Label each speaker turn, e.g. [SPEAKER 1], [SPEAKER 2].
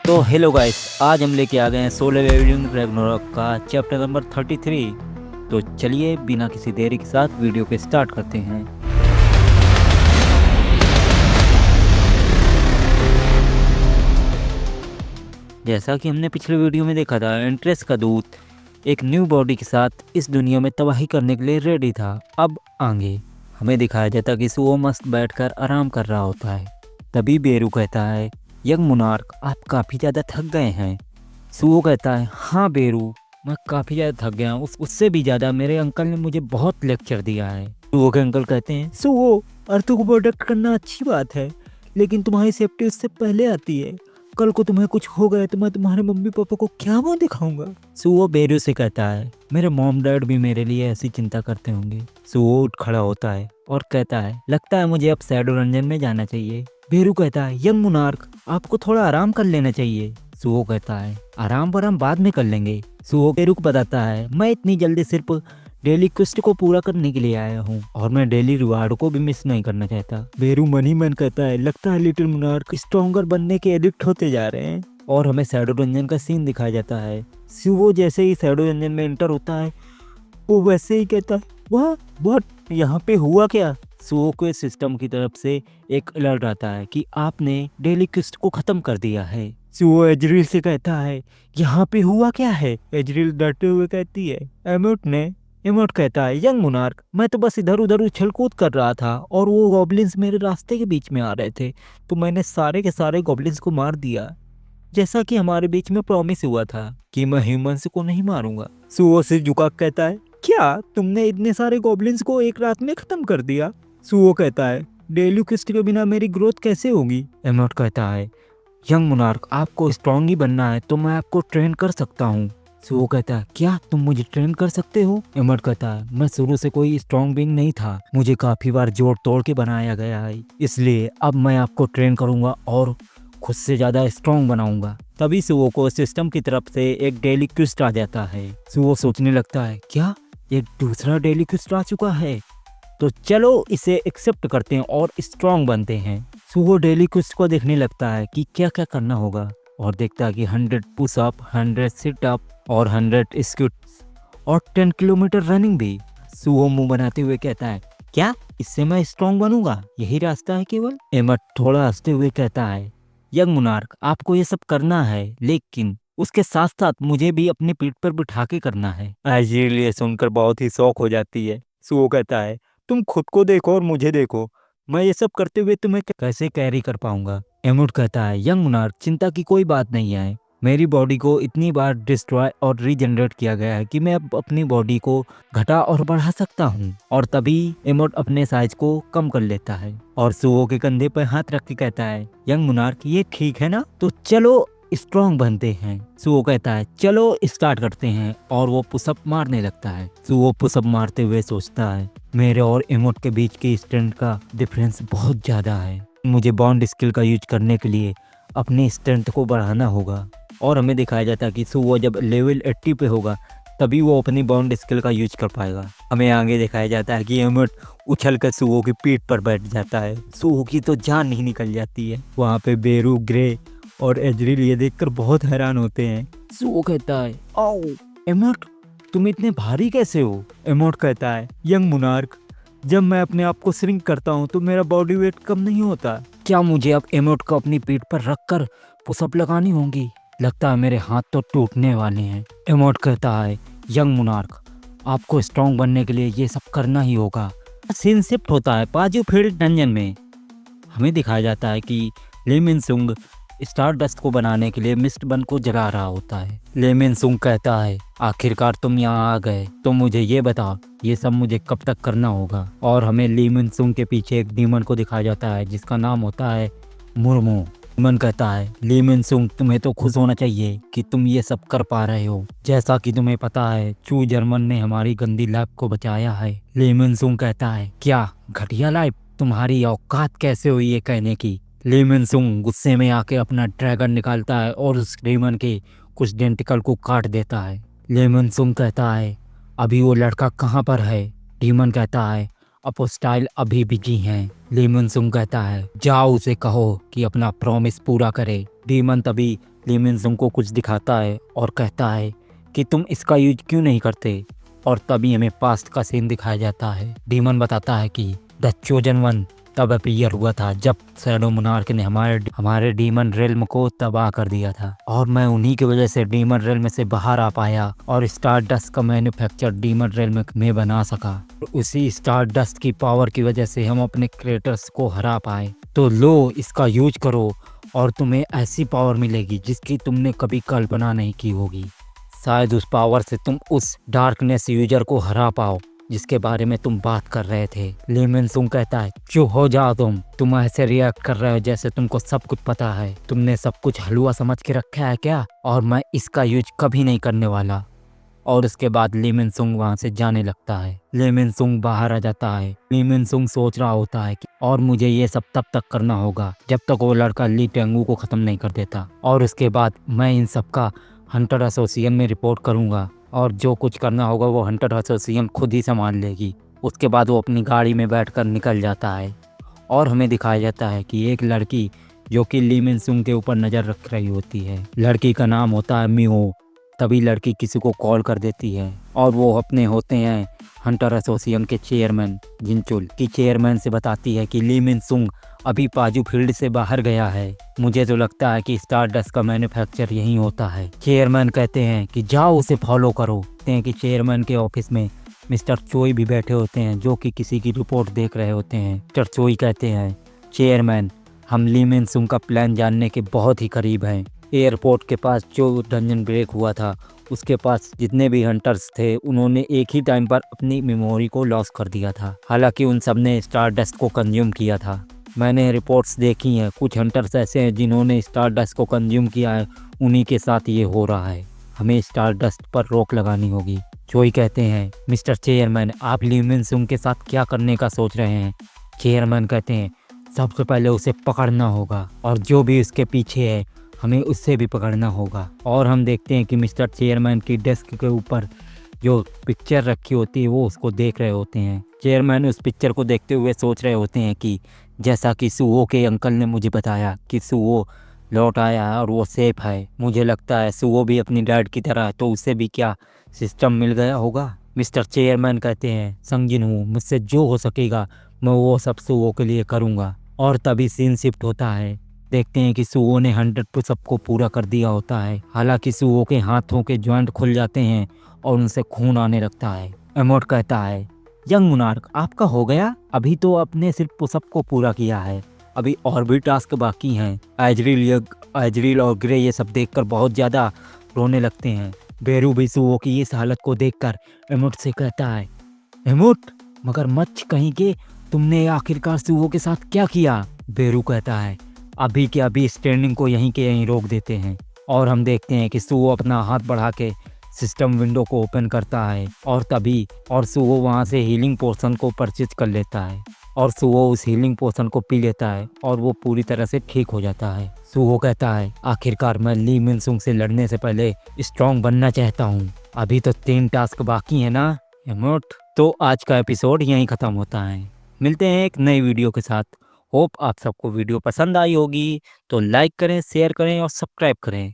[SPEAKER 1] तो hello guys, आज हम लेके आ गए हैं सोलो लेवलिंग रैग्नारोक का चैप्टर नंबर 33। तो चलिए बिना किसी देरी के साथ वीडियो को स्टार्ट करते हैं। जैसा कि हमने पिछले वीडियो में देखा था, इंट्रेस का दूत एक न्यू बॉडी के साथ इस दुनिया में तबाही करने के लिए रेडी था। अब आगे हमें दिखाया जाता कि सुओ मस्त बैठकर आराम कर रहा होता है। तभी बेरू कहता है, यंग मोनार्क आप काफ़ी ज़्यादा थक गए हैं। सुओ कहता है, हाँ बेरू, मैं काफ़ी ज़्यादा थक गया हूँ। उससे भी ज़्यादा मेरे अंकल ने मुझे बहुत लेक्चर दिया है। सुओ के अंकल कहते हैं, सुओ अर्थ को प्रोटेक्ट करना अच्छी बात है, लेकिन तुम्हारी सेफ्टी उससे पहले आती है। कल को तुम्हें कुछ हो गया तो मैं तुम्हारे मम्मी पापा को क्या मुंह दिखाऊंगा। सुओ बेरू से कहता है, मेरे मॉम डैड भी मेरे लिए ऐसी चिंता करते होंगे। सुओ उठ खड़ा होता है और कहता है, लगता है मुझे अब शैडो रंजन में जाना चाहिए। बेरू कहता है, यंग मोनार्क आपको थोड़ा आराम कर लेना चाहिए। सुओ कहता है, आराम वराम बाद में कर लेंगे। सुओ बेरू को बताता है, मैं इतनी जल्दी सिर्फ डेली क्वेस्ट को पूरा करने के लिए आया हूँ और मैं डेली रिवार्ड को भी मिस नहीं करना चाहता। बेरू मन ही मन कहता है, लगता है लिटिल मोनार्क स्ट्रॉन्गर बनने के एडिक्ट होते जा रहे हैं। और हमें शैडो रंजन का सीन दिखाया जाता है। सुओ जैसे ही शैडो रंजन में एंटर होता है, वो वैसे ही कहता है, वाह व्हाट, यहाँ पे हुआ क्या। सुओ के सिस्टम की तरफ से एक अलर्ट आता है कि आपने डेली क्वेस्ट को खत्म कर दिया है। सुओ एजरिल से कहता है, यहाँ पे हुआ क्या है। एजरिल डरते हुए कहती है, एमोट कहता है, यंग मोनार्क मैं तो बस इधर उधर उछल कूद कर रहा था और वो गॉब्लिन्स मेरे रास्ते के बीच में आ रहे थे, तो मैंने सारे के सारे गॉब्लिन्स को मार दिया, जैसा कि हमारे बीच में प्रॉमिस हुआ था कि मैं ह्यूमंस को नहीं मारूंगा। सुओ सिर झुका कहता है, क्या तुमने इतने सारे गॉब्लिन्स को एक रात में खत्म कर दिया। सुओ कहता है, डेली क्वेस्ट के बिना मेरी ग्रोथ कैसे होगी। एमोट कहता है, यंग मोनार्क आपको स्ट्रॉन्ग ही बनना है तो मैं आपको ट्रेन कर सकता हूँ। सुओ कहता है, क्या तुम मुझे ट्रेन कर सकते हो। एमोट कहता है, मैं शुरू से कोई स्ट्रॉन्ग बीइंग नहीं था, मुझे काफी बार जोड़ तोड़ के बनाया गया है, इसलिए अब मैं आपको ट्रेन करूंगा और खुद से ज्यादा स्ट्रॉन्ग बनाऊंगा। तभी सुओ को सिस्टम की तरफ से एक डेली क्वेस्ट आ जाता है। सुओ सोचने लगता है, क्या एक दूसरा डेली क्वेस्ट आ चुका है, तो चलो इसे एक्सेप्ट करते हैं और स्ट्रॉन्ग बनते हैं। सुओ डेली क्वेस्ट को देखने लगता है कि क्या क्या करना होगा और देखता है कि 100 पुशअप, 100 सिटअप और 100 स्क्वाट्स और 10 किलोमीटर रनिंग भी। सुओ मुंह बनाते हुए कहता है, क्या इससे मैं स्ट्रॉन्ग बनूंगा, यही रास्ता है केवल। एमट थोड़ा हंसते हुए कहता है, यंग मोनार्क आपको ये सब करना है, लेकिन उसके साथ साथ मुझे भी अपनी पीठ पर बिठा के करना है। एजरिल ये सुनकर बहुत ही शौक हो जाती है। सुओ कहता है, तुम खुद को देखो और मुझे देखो, मैं ये सब करते हुए तुम्हें कैसे कैरी कर पाऊंगा। एमुट कहता है, यंग मोनार्क चिंता की कोई बात नहीं है, मेरी बॉडी को इतनी बार डिस्ट्रॉय और रीजनरेट किया गया है कि मैं अब अपनी बॉडी को घटा और बढ़ा सकता हूँ। और तभी एमोट अपने साइज को कम कर लेता है और सुओ के कंधे पर हाथ रख के कहता है, यंग मोनार्क ये ठीक है ना, तो चलो स्ट्रॉन्ग बनते हैं। सुओ कहता है, चलो स्टार्ट करते हैं, और वो पुशअप मारने लगता है। सुओ पुशअप मारते हुए सोचता है, मेरे और एमोट के बीच की स्ट्रेंथ का डिफरेंस बहुत ज़्यादा है, मुझे बॉन्ड स्किल का यूज करने के लिए अपनी स्ट्रेंथ को बढ़ाना होगा। और हमें दिखाया जाता है कि सुओ जब लेवल 80 पे होगा तभी वो अपनी बॉन्ड स्किल का यूज कर पाएगा। हमें आगे दिखाया जाता है कि एमोट उछल कर सुओ की पीठ पर बैठ जाता है। सुओ की तो जान नहीं निकल जाती है। वहाँ पे बेरू, ग्रे और एजरिल ये देखकर बहुत हैरान होते हैं। सुओ कहता है, आओ एमोट तुम इतने भारी कैसे हो। एमोट कहता है, यंग मोनार्क जब मैं अपने आप को श्रिंक करता हूँ तो मेरा बॉडी वेट कम नहीं होता, क्या मुझे अब एमोट को अपनी पीठ पर रखकर पुशअप लगानी होंगी, लगता है मेरे हाथ तो टूटने वाले हैं। एमोट कहता है, यंग मोनार्क आपको स्ट्रॉन्ग बनने के लिए ये सब करना ही होगा। सीन शिफ्ट होता है पाजू फील्ड डंजन में। हमें दिखाया जाता है कि लेमिनसुंग स्टार डस्ट को बनाने के लिए मिस्ट बन को जला रहा होता है। लेमिनसुंग कहता है, आखिरकार तुम यहाँ आ गए, तो मुझे ये बताओ ये सब मुझे कब तक करना होगा। और हमें लेमिनसुंग के पीछे एक डीमन को दिखाया जाता है जिसका नाम होता है मुर्मो। डीमन कहता है, लेमिनसुंग तुम्हें तो खुश होना चाहिए कि तुम ये सब कर पा रहे हो, जैसा कि तुम्हें पता है चू जर्मन ने हमारी गंदी लैब को बचाया है। लेमिनसुंग कहता है, क्या घटिया लाइफ, तुम्हारी औकात कैसे हुई ये कहने की। लेमिनसुंग गुस्से में आके अपना ड्रैगन निकालता है और उस डीमन के कुछ डेंटिकल को काट देता है। लेमिनसुंग कहता है, अभी वो लड़का कहाँ पर है। डीमन कहता है, अपोस्टाइल अभी बिजी हैं। लेमिनसुंग कहता है, जाओ उसे कहो कि अपना प्रॉमिस पूरा करे। डीमन तभी ली मिन सुंग को कुछ दिखाता है और कहता है कि तुम इसका यूज क्यों नहीं करते। और तभी हमें पास्ट का सीन दिखाया जाता है। डीमन बताता है कि द चोजन वन तब अपीयर हुआ था जब शैडो मोनार्क ने हमारे डीमन रेल्म को तबाह कर दिया था, और मैं उन्हीं की वजह से डीमन रेल्म से बाहर आ पाया और स्टार डस्ट का मैन्युफैक्चर डीमन रेल्म में बना सका। उसी स्टार डस्ट की पावर की वजह से हम अपने क्रिएटर्स को हरा पाए। तो लो, इसका यूज करो और तुम्हें ऐसी पावर मिलेगी जिसकी तुमने कभी कल्पना नहीं की होगी। शायद उस पावर से तुम उस डार्कनेस यूजर को हरा पाओ जिसके बारे में तुम बात कर रहे थे। ली मिन सुंग कहता है, चुप हो जाओ तुम ऐसे रिएक्ट कर रहे हो जैसे तुमको सब कुछ पता है। तुमने सब कुछ हलवा समझ के रखा है क्या? और मैं इसका यूज कभी नहीं करने वाला। और उसके बाद ली मिन सुंग वहाँ से जाने लगता है। ली मिन सुंग बाहर आ जाता है। ली मिन सुंग सोच रहा होता है कि और मुझे ये सब तब तक करना होगा जब तक वो लड़का ली टेंगू को ख़त्म नहीं कर देता। और उसके बाद मैं इन सब का हंटर एसोसिएशन में रिपोर्ट करूँगा और जो कुछ करना होगा वो हंटर एसोसिएशन खुद ही संभाल लेगी। उसके बाद वो अपनी गाड़ी में बैठकर निकल जाता है और हमें दिखाया जाता है कि एक लड़की जो कि ली मिन सुंग के ऊपर नज़र रख रही होती है। लड़की का नाम होता है मियो। तभी लड़की किसी को कॉल कर देती है और वो अपने होते हैं हंटर एसोसिएशन के चेयरमैन जिनचुल की चेयरमैन से बताती है कि ली मिन सुंग अभी पाजू फील्ड से बाहर गया है। मुझे तो लगता है कि स्टार डस्ट का मैन्युफैक्चर यहीं होता है। चेयरमैन कहते हैं कि जाओ उसे फॉलो करो। कहते हैं कि चेयरमैन के ऑफिस में मिस्टर चोई भी बैठे होते हैं जो कि किसी की रिपोर्ट देख रहे होते हैं। मिस्टर चोई कहते हैं, चेयरमैन, हम ली मिन सुंग का प्लान जानने के बहुत ही करीब हैं। एयरपोर्ट के पास जो डंजन ब्रेक हुआ था उसके पास जितने भी हंटर्स थे उन्होंने एक ही टाइम पर अपनी मेमोरी को लॉस कर दिया था। हालांकि उन सब ने स्टार डस्ट को कंज्यूम किया था। मैंने रिपोर्ट्स देखी हैं, कुछ हंटर्स ऐसे हैं जिन्होंने स्टार डस्ट को कंज्यूम किया है, उन्हीं के साथ ये हो रहा है। हमें स्टार डस्ट पर रोक लगानी होगी। चोई कहते हैं, मिस्टर चेयरमैन, आप ली मिन सुंग के साथ क्या करने का सोच रहे हैं? चेयरमैन कहते हैं, सबसे पहले उसे पकड़ना होगा और जो भी उसके पीछे है हमें उससे भी पकड़ना होगा। और हम देखते हैं कि मिस्टर चेयरमैन की डेस्क के ऊपर जो पिक्चर रखी होती है वो उसको देख रहे होते हैं। चेयरमैन उस पिक्चर को देखते हुए सोच रहे होते हैं कि जैसा कि सुओ के अंकल ने मुझे बताया कि सुओ लौट आया है और वो सेफ है, मुझे लगता है सुओ भी अपनी डैड की तरह है, तो उसे भी क्या सिस्टम मिल गया होगा। मिस्टर चेयरमैन कहते हैं, संगीन हूँ, मुझसे जो हो सकेगा मैं वो सब सुओ के लिए करूँगा। और तभी सीन शिफ्ट होता है। देखते हैं कि सुओ ने 100 पुशअप को पूरा कर दिया होता है। हालांकि सुओ के हाथों के जॉइंट खुल जाते हैं और उनसे खून आने लगता है। एमोट कहता है, यंग मोनार्क, आपका हो गया? अभी तो आपने सिर्फ पुशअप को पूरा किया है, अभी और भी टास्क बाकी हैं। एजरील और ग्रे ये सब देखकर बहुत ज़्यादा रोने लगते हैं। बेरू भी सुओ की इस हालत को देखकर एमोट से कहता है, एमोट, मगर मच्छ कहीं के, तुमने आखिरकार सुओ के साथ क्या किया? बेरू कहता है, अभी के अभी स्टैंडिंग को यहीं के यहीं रोक देते हैं। और हम देखते हैं कि सुओ अपना हाथ बढ़ा के सिस्टम विंडो को ओपन करता है और सुओ वहाँ से हीलिंग पोशन को परचेज कर लेता है और सुओ उस हीलिंग पोशन को पी लेता है और वो पूरी तरह से ठीक हो जाता है। सुओ कहता है, आखिरकार मैं ली मिन सुंग से लड़ने से पहले स्ट्रॉन्ग बनना चाहता हूँ। अभी तो 3 टास्क बाकी है ना एमोट। तो आज का एपिसोड यहीं ख़त्म होता है। मिलते हैं एक नई वीडियो के साथ। होप आप सबको वीडियो पसंद आई होगी, तो लाइक करें, शेयर करें और सब्सक्राइब करें।